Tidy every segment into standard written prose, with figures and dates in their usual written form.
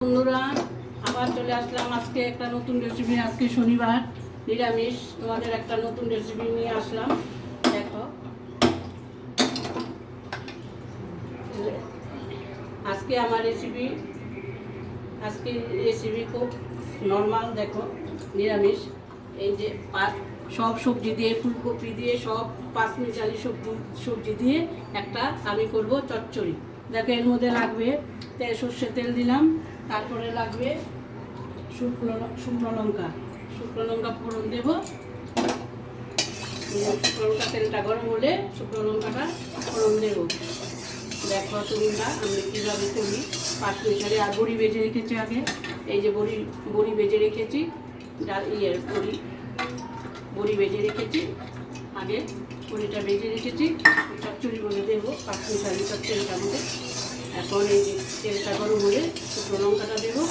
বন্ধুরা, আবার চলে আসলাম আজকে একটা নতুন রেসিপি। আজকে শনিবার, নিরামিষ। তোমাদের একটা নতুন রেসিপি নিয়ে আসলাম। দেখো, আজকে আমার রেসিপি খুব নর্মাল। দেখো, নিরামিষ। এই যে সব সবজি দিয়ে, ফুলকপি দিয়ে, সব পাঁচমিশালি সবজি দিয়ে একটা আমি করব চচ্চড়ি। দেখো, এর মধ্যে লাগবে সর্ষে তেল দিলাম, তারপরে লাগবে শুকনো লঙ্কা ফোড়ন দেব। শুকনো লঙ্কা তেলটা গরম হলে শুকনো লঙ্কাটা ফোড়ন দেব। দেখো তোমরা আমি কীভাবে করি। পাঁচমিশালি আর বড়ি ভেজে রেখেছি আগে। এই যে বড়ি ভেজে রেখেছি, বড়ি ভেজে রেখেছি আগে। বড়িটা ভেজে রেখেছি, চচ্চড়ি বলে দেবো। পাঁচমিশালি চচ্চড়িটার মধ্যে এখন এই যে তেলটা গরম হলে শুকনো লঙ্কাটা দেবো।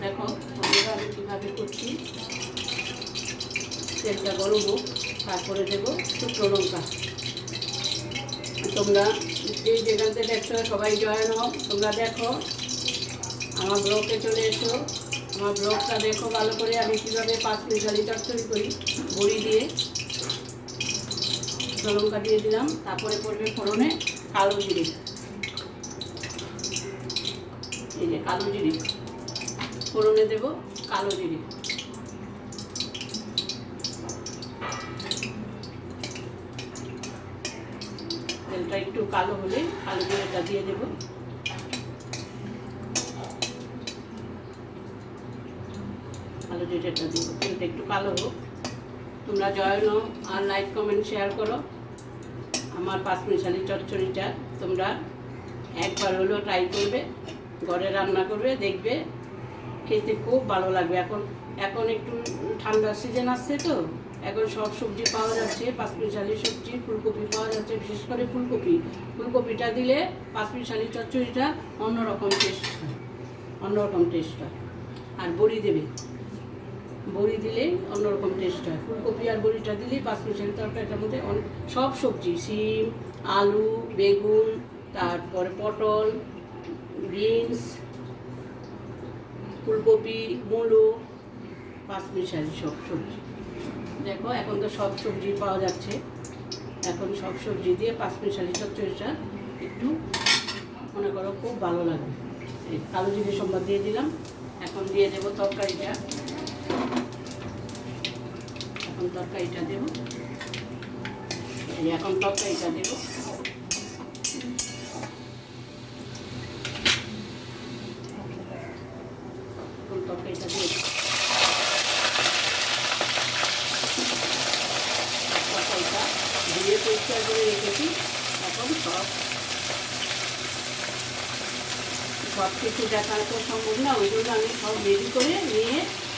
দেখো বন্ধুরা, আমি কীভাবে করছি। তেলটা গরম হোক, তারপরে দেবো শুকনো লঙ্কা। তোমরা যেখান থেকে দেখছো সবাই জয়েন হও। তোমরা দেখো, আমার ব্লগে চলে এসো, আমার ব্লগটা দেখো ভালো করে। আমি কীভাবে পাঁচমিশালি চচ্চড়ি করি বড়ি দিয়ে। শুকনো লঙ্কা দিয়ে দিলাম, তারপরে পড়বে ফোড়নে কালো জিরে। এই যে কালো জিরে ফোড়নে দেবো, কালো জিরে। তেলটা একটু কালো হলে কালো জিরেটা দিয়ে দেবো। কালো জিরেটা দেবো, তেলটা একটু কালো হোক। তোমরা জয়েন হও আর লাইক কমেন্ট শেয়ার করো। আমার পাঁচমিশালি চচ্চড়িটা তোমরা একবার হলেও ট্রাই করবে, ঘরে রান্না করবে, দেখবে খেতে খুব ভালো লাগবে। এখন একটু ঠান্ডার সিজন আসছে তো, এখন সব সবজি পাওয়া যাচ্ছে। পাঁচমিশালি সবজি, ফুলকপি পাওয়া যাচ্ছে। বিশেষ করে ফুলকপিটা দিলে পাঁচমিশালি চচ্চড়িটা অন্যরকম টেস্ট হয়। আর বড়ি দিলে অন্যরকম টেস্ট হয়। ফুলকপি আর বড়িটা দিলেই পাঁচমিশালি তরকারিটার মধ্যে সব সবজি, শিম, আলু, বেগুন, তারপরে পটল, বিনস, ফুলকপি, মূলো, পাঁচমিশালি সব সবজি। দেখো, এখন তো সব সবজি পাওয়া যাচ্ছে। এখন সব সবজি দিয়ে পাঁচমিশালি চচ্চড়িটা একটু মনে করো খুব ভালো লাগবে। এই কালো জিরে সম্বাদ দিয়ে দিলাম। এখন দিয়ে দেবো তরকারিটা। এখন তরকারিটা দেবো। তরকারিটা দিয়ে ধুয়ে পরিষ্কার করে রেখেছি। এখন সব কিছু দেখা তো সম্ভব না, ওইগুলো আমি সব রেডি করে নিয়ে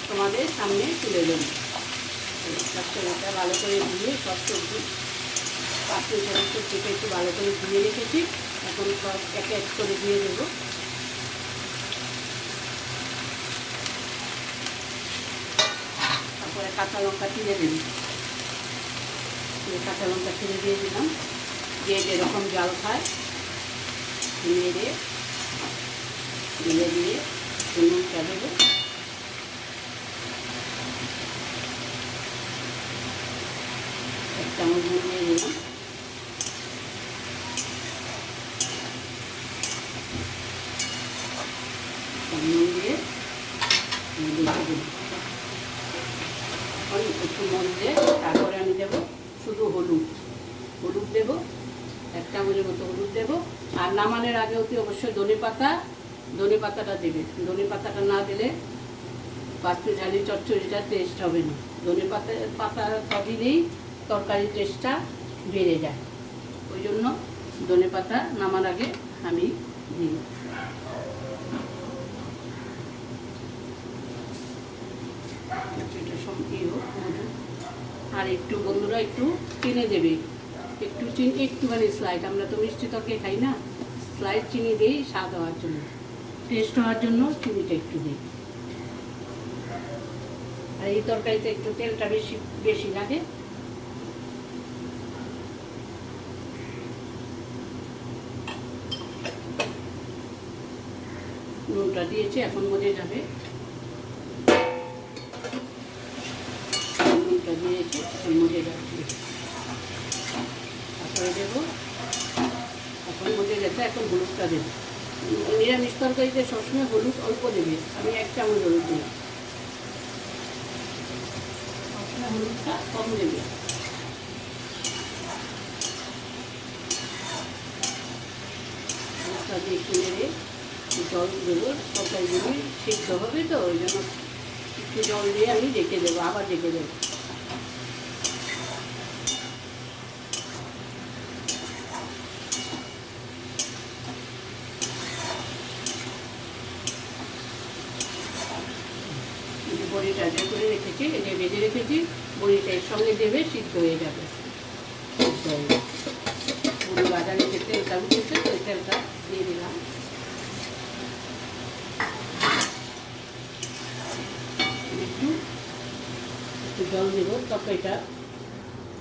তোমাদের সামনে তুলে দেবো। চচ্চড়িটা ভালো করে ধুয়ে সব সবজি, পাঁচমিশালি সবজিটা একটু ভালো করে ধুয়ে রেখেছি। এখন সব এক এক করে দিয়ে দেবো। তারপরে কাঁচা লঙ্কা চিড়ে দেবো। কাঁচা লঙ্কা চিড়ে দিয়ে দিলাম। যে যেরকম জাল খায় নেড়ে দিয়ে নুনটা দেবো। এক চামচ নুন দিয়ে দিলাম। নুন দিয়ে একটু মধ্যে তারপরে আমি দেবো শুধু হলুদ দেবো, এক চামচের মতো হলুদ দেবো। আর নামানোর আগে অবশ্যই ধনে পাতাটা দেবে। ধনে পাতাটা না দিলে পাঁচমিশালি চচ্চড়িটা টেস্ট হবে না। ধনে পাতা দিলেই তরকারির টেস্টটা বেড়ে যায়। ওই জন্য ধনে পাতা নামার আগে আমি দিই। আর একটু বন্ধুরা একটু চিনি দেবে, একটুখানি স্লাইড। আমরা তো মিষ্টি তরকারি খাই না, স্লাইড চিনি দিই স্বাদ হওয়ার জন্য, টেস্ট হওয়ার জন্য চিনিটা একটু দিই। আর এই তরকারিতে একটু তেলটা বেশি লাগে। নুনটা দিয়েছি, এখন মজে যাবে। নুনটা দিয়েছি, এখন মজে যাচ্ছে। তারপরে দেবো, এখন মজে গেছে, এখন হলুদটা দেবো। নিরামিষ তরকারিতে সবসময় হলুদ অল্প দেবে, আমি 1 চামচ হলুদ দিই, সবসময় হলুদটা কম দেবে। হলুদটা দিয়ে একটু নেড়ে জল দেবো, তরকারিগুলি সিদ্ধ হবে তো ওই জন্য একটু জল দিয়ে আমি ঢেকে দেবো, আবার ঢেকে দেবো। বড়িটা যে করে রেখেছি, এই যে ভেজে রেখেছি, বড়িটা এর সঙ্গে দেবে, সিদ্ধ হয়ে যাবে। বড়ি বাজারে যে তেলটা উঠেছে ওই তেলটা দিয়ে দিলাম। একটু একটু জল দেবো, তরকারিটা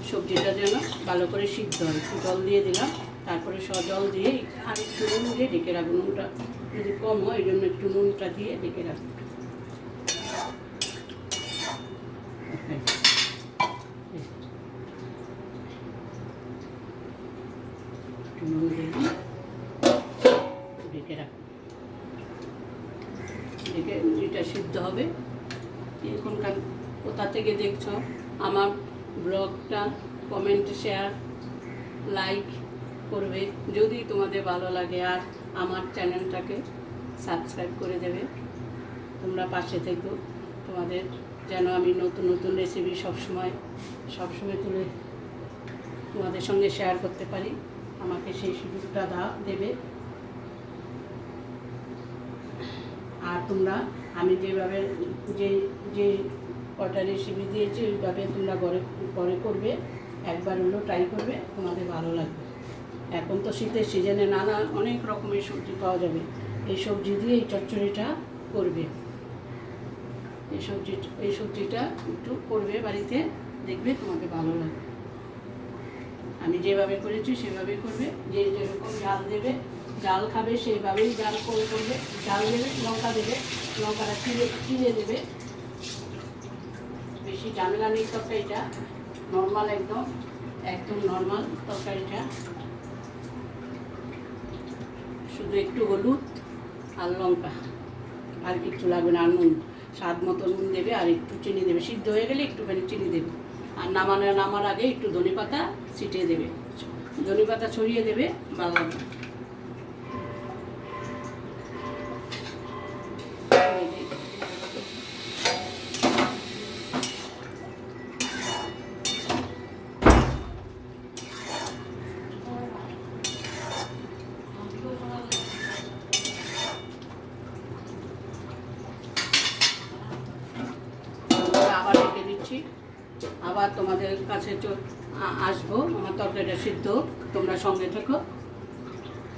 সবজিটা যেন ভালো করে সিদ্ধ হয়। একটু জল দিয়ে দিলাম, তারপরে জল দিয়ে আর একটু নুন দিয়ে ঢেকে রাখবো। নুনটা যদি কম হয় এই জন্য একটু নুনটা দিয়ে ঢেকে রাখবো। নুন দিয়ে ঢেকে রাখবো, ঢেকে এটা সিদ্ধ হবে। এখনকার কোথা থেকে দেখছো আমার ব্লগটা, কমেন্ট, শেয়ার, লাইক করবে যদি তোমাদের ভালো লাগে, আর আমার চ্যানেলটাকে সাবস্ক্রাইব করে দেবে। তোমরা পাশে থেকো, তোমাদের যেন আমি নতুন নতুন রেসিপি সবসময় তুলে তোমাদের সঙ্গে শেয়ার করতে পারি। আমাকে সেই সুযোগটা দেবে। আর তোমরা আমি যেভাবে যে কটা রেসিপি দিয়েছি ওইভাবে তোমরা ঘরে করবে, একবার হলেও ট্রাই করবে, তোমাদের ভালো লাগবে। এখন তো শীতের সিজনে অনেক রকমের সবজি পাওয়া যাবে, এই সবজি দিয়ে এই চচ্চড়িটা করবে। এই সবজিটা একটু করবে বাড়িতে, দেখবে তোমাকে ভালো লাগবে। আমি যেভাবে করেছি সেভাবেই করবে, যেরকম জাল দেবে, জাল খাবে সেইভাবেই জাল করবে। জাল দেবে, লঙ্কা দেবে, লঙ্কাটা চিড়ে দেবে। বেশি ঝামেলা নেই তরকারিটা, নর্মাল, একদম নর্মাল তরকারিটা। শুধু একটু হলুদ আর লঙ্কা, আর কিছু লাগবে না। আর নুন, স্বাদ মতো নুন দেবে, আর একটু চিনি দেবে। সিদ্ধ হয়ে গেলে একটুখানি চিনি দেবে। আর নামার আগে একটু ধনেপাতা ছিটিয়ে দেবে, ধনেপাতা ছড়িয়ে দেবে, ভালো লাগবে। আবার রেখে দিচ্ছি, আবার তোমাদের কাছে আসবো। আমার তরকারিটা সিদ্ধ, তোমরা সঙ্গে থেকো।